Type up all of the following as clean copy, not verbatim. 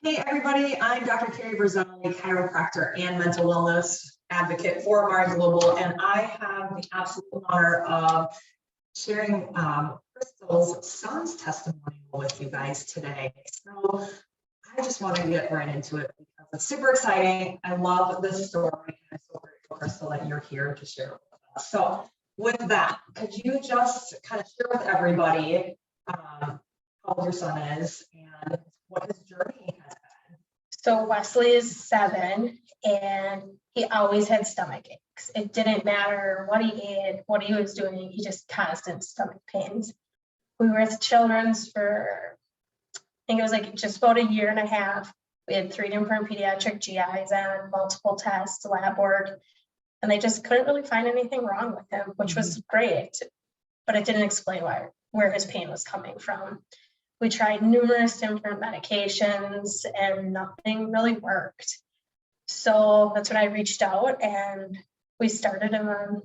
Hey everybody, I'm Dr. Carrie Berzali, chiropractor and mental wellness advocate for Mari Global, and I have the absolute honor of sharing Crystal's son's testimonial with you guys today. So I just want to get right into it because it's super exciting. I love this story, and I'm so grateful, Crystal, that you're here to share it with us. So with that, could you just kind of share with everybody how old your son is and what his journey has been? So Wesley is 7 and he always had stomach aches. It didn't matter what he ate, what he was doing, he just constant stomach pains. We were at Children's for, I think it was like just about a year and a half. We had 3 different pediatric GIs on, multiple tests, lab work, and they just couldn't really find anything wrong with him, which was great, but it didn't explain where his pain was coming from. We tried numerous different medications and nothing really worked. So that's when I reached out and we started him on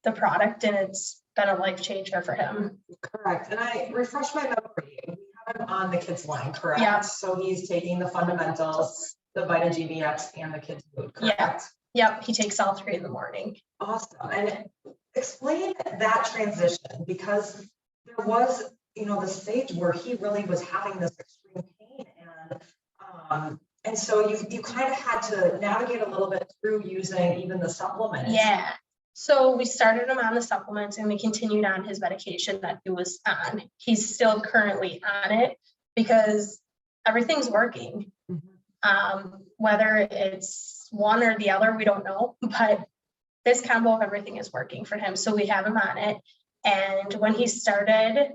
the product, and it's been a life changer for him. Correct. And I refresh my memory. We have him on the kids line, correct? Yeah. So he's taking the fundamentals, the Vita GBX, and the kids food, correct? Yep. He takes all 3 in the morning. Awesome. And explain that transition, because there was, the stage where he really was having this extreme pain, and so you kind of had to navigate a little bit through using even the supplements. Yeah. So we started him on the supplements and we continued on his medication that he was on. He's still currently on it because everything's working. Whether it's one or the other, we don't know, but this combo of everything is working for him. So we have him on it. And when he started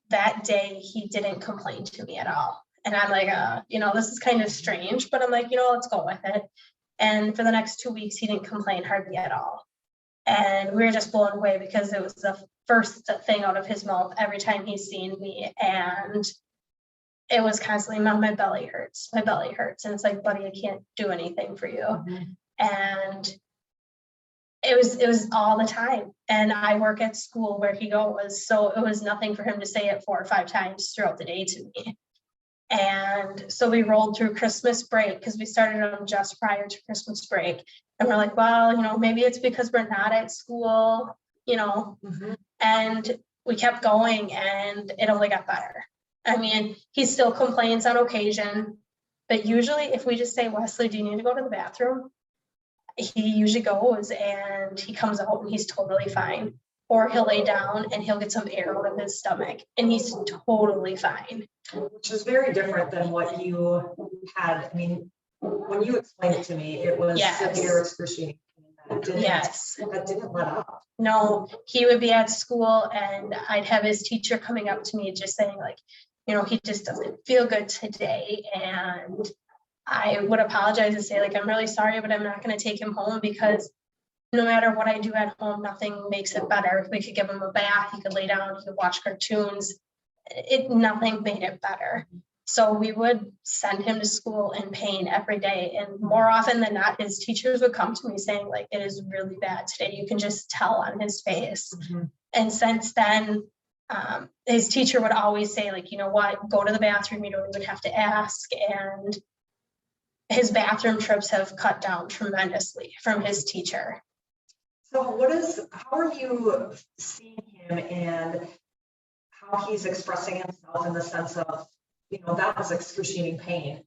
that day, he didn't complain to me at all. And I'm like, this is kind of strange, but I'm like, let's go with it. And for the next 2 weeks, he didn't complain hardly at all. And we were just blown away because it was the first thing out of his mouth every time he's seen me. And it was constantly, Mom, my belly hurts. My belly hurts. And it's like, buddy, I can't do anything for you. And it was all the time. And I work at school where he goes, so it was nothing for him to say it 4 or 5 times throughout the day to me. And so we rolled through Christmas break because we started them just prior to Christmas break. And we're like, well, maybe it's because we're not at school, and we kept going and it only got better. I mean, he still complains on occasion, but usually if we just say, Wesley, do you need to go to the bathroom? He usually goes and he comes out and he's totally fine. Or he'll lay down and he'll get some air out of his stomach and he's totally fine. Which is very different than what you had. I mean, when you explained it to me, it was severe excruciating pain that didn't let up. No, he would be at school and I'd have his teacher coming up to me just saying like, he just doesn't feel good today. And I would apologize and say like, I'm really sorry, but I'm not going to take him home because no matter what I do at home, nothing makes it better. We could give him a bath, he could lay down, he could watch cartoons. Nothing made it better. So we would send him to school in pain every day. And more often than not, his teachers would come to me saying like, it is really bad today. You can just tell on his face. And since then, his teacher would always say like, you know what, go to the bathroom. You don't even have to ask. And his bathroom trips have cut down tremendously from his teacher. So how are you seeing him and how he's expressing himself in the sense of, that was excruciating pain.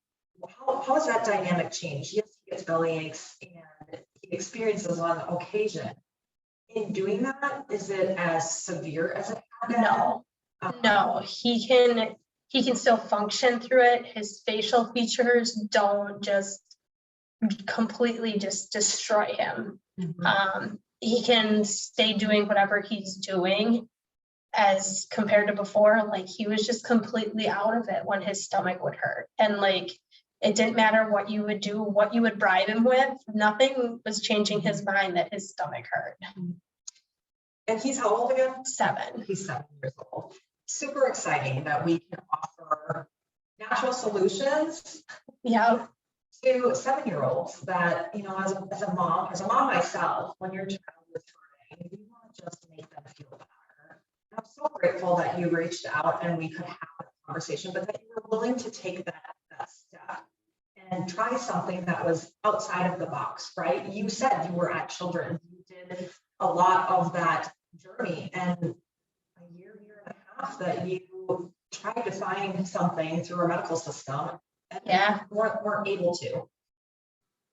How has that dynamic changed? Yes, he gets belly aches and he experiences on occasion. In doing that, is it as severe as it had been? No, he can still function through it. His facial features don't just completely just destroy him. He can stay doing whatever he's doing as compared to before. Like he was just completely out of it when his stomach would hurt. And like, it didn't matter what you would do, what you would bribe him with, nothing was changing his mind that his stomach hurt. And he's how old again? 7. He's 7 years old. Super exciting that we can offer natural solutions. Yeah. To 7-year-olds that, as a mom myself, when your child is hurting, you want to just make them feel better. And I'm so grateful that you reached out and we could have a conversation, but that you were willing to take that and try something that was outside of the box, right? You said you were at Children's, you did a lot of that journey, and a year and a half that you tried to find something through our medical system and weren't able to.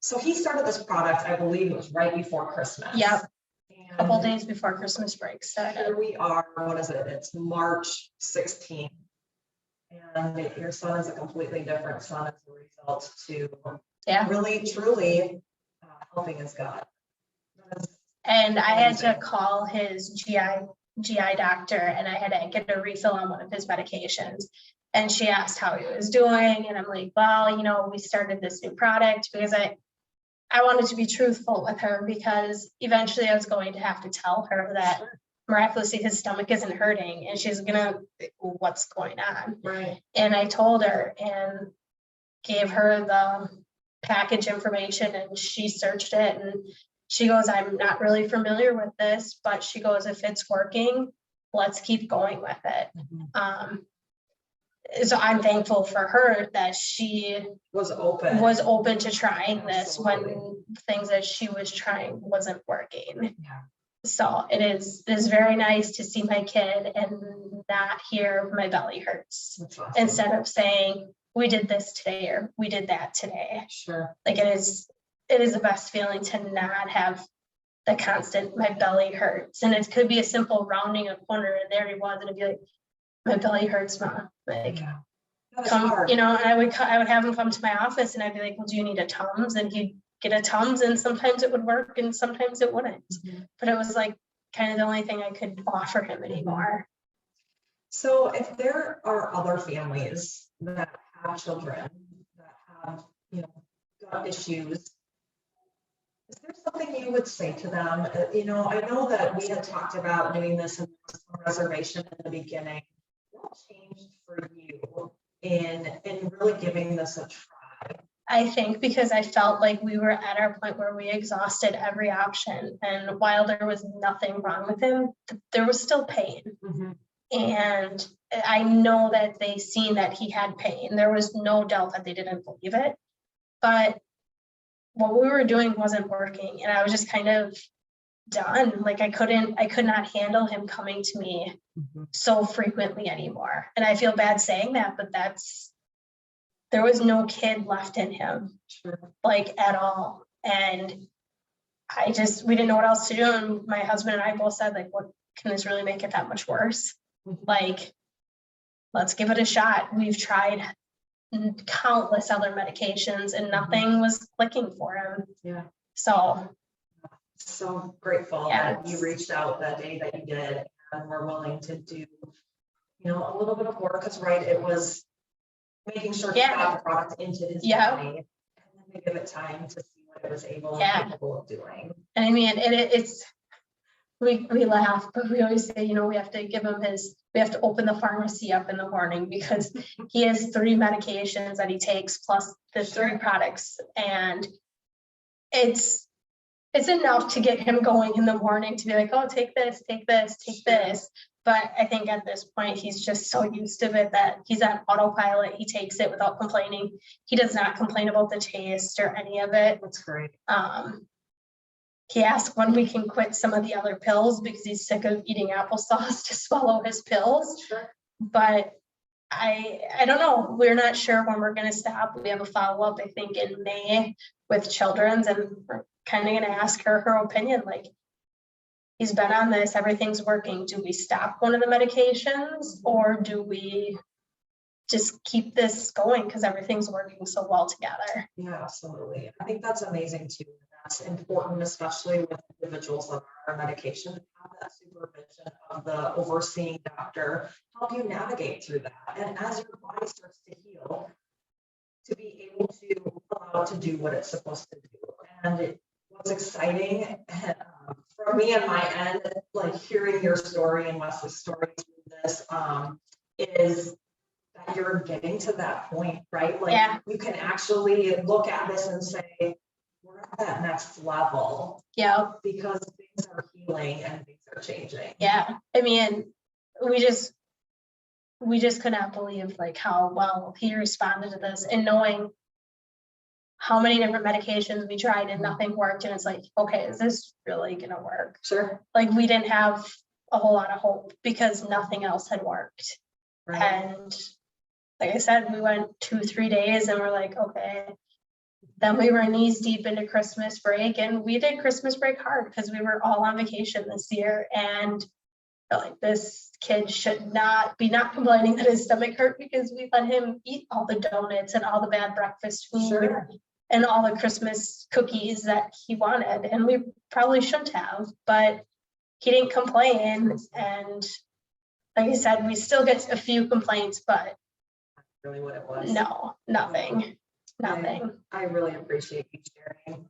So he started this product, I believe it was right before Christmas. Yep. And a couple days before Christmas break started. here we are, what is it? It's March 16th. And your son is a completely different son as a result to really, truly helping his gut. And I had to call his GI doctor, and I had to get a refill on one of his medications. And she asked how he was doing. And I'm like, well, you know, we started this new product because I wanted to be truthful with her, because eventually I was going to have to tell her that miraculously his stomach isn't hurting, and she's gonna, what's going on? Right. And I told her and gave her the package information, and she searched it, and she goes, I'm not really familiar with this, but she goes, if it's working, let's keep going with it. So I'm thankful for her that she was open to trying this when things that she was trying wasn't working. Yeah. So it is very nice to see my kid and not hear my belly hurts. That's awesome. Instead of saying, we did this today or we did that today. Sure. Like it is the best feeling to not have the constant, my belly hurts. And it could be a simple rounding a corner, and there he was, and it'd be like, my belly hurts, Mom. Like, come, you know, and I would have him come to my office, and I'd be like, well, do you need a Tums? And he'd get a Tums, and sometimes it would work and sometimes it wouldn't. But it was like kind of the only thing I could offer him anymore. So if there are other families that have children that have, you know, gut issues, is there something you would say to them? You know, I know that we had talked about doing this in some reservation in the beginning. What changed for you in really giving this a try? I think because I felt like we were at our point where we exhausted every option. And while there was nothing wrong with him, there was still pain. And I know that they seen that he had pain. There was no doubt that they didn't believe it. But what we were doing wasn't working. And I was just kind of done. Like I could not handle him coming to me so frequently anymore. And I feel bad saying that, but there was no kid left in him, like at all. And we didn't know what else to do. And my husband and I both said, like, what can this really make it that much worse? Like, let's give it a shot. We've tried countless other medications and nothing was clicking for him. Yeah. So grateful that you reached out that day that you did and were willing to do, you know, a little bit of work, because it was making sure he got the product into his body, and then we give it time to see what it was able and capable of doing. And I mean, we laugh, but we always say, you know, we have to give him we have to open the pharmacy up in the morning, because he has 3 medications that he takes plus the 3 products. And it's enough to get him going in the morning to be like, oh, take this, take this, take this. But I think at this point, he's just so used to it that he's on autopilot. He takes it without complaining. He does not complain about the taste or any of it. That's great. He asked when we can quit some of the other pills because he's sick of eating applesauce to swallow his pills. But I don't know. We're not sure when we're going to stop. We have a follow-up, I think, in May with Children's, and we're kind of going to ask her opinion. Like, he's been on this, everything's working. Do we stop one of the medications, or do we just keep this going because everything's working so well together? Yeah, absolutely. I think that's amazing too. That's important, especially with individuals that are on medication, to have that supervision of the overseeing doctor help you navigate through that. And as your body starts to heal, to be able to allow it to do what it's supposed to do. And what's exciting for me on my end, like hearing your story and Wesley's story through this, is that you're getting to that point, right? Like you can actually look at this and say, we're at that next level. Yeah. Because things are healing and things are changing. Yeah. I mean, we just could not believe like how well he responded to this, and knowing how many different medications we tried and nothing worked. And it's like, okay, is this really gonna work? Sure. Like, we didn't have a whole lot of hope because nothing else had worked. Right. And like I said, we went 2-3 days and we're like, okay. Then we were knees deep into Christmas break, and we did Christmas break hard because we were all on vacation this year. And like, this kid should not be not complaining that his stomach hurt because we let him eat all the donuts and all the bad breakfast food. Sure. And all the Christmas cookies that he wanted. And we probably shouldn't have, but he didn't complain. And like I said, we still get a few complaints, but Really what it was. no, nothing. I really appreciate you sharing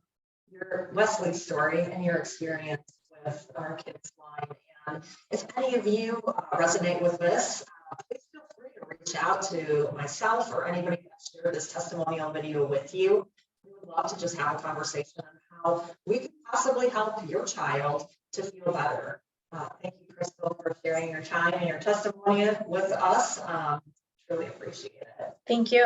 your Wesley's story and your experience with our kids line. And if any of you resonate with this, please feel free to reach out to myself or anybody that shared this testimonial video with you. We would love to just have a conversation on how we could possibly help your child to feel better. Thank you, Crystal, for sharing your time and your testimony with us. Truly appreciate it. Thank you.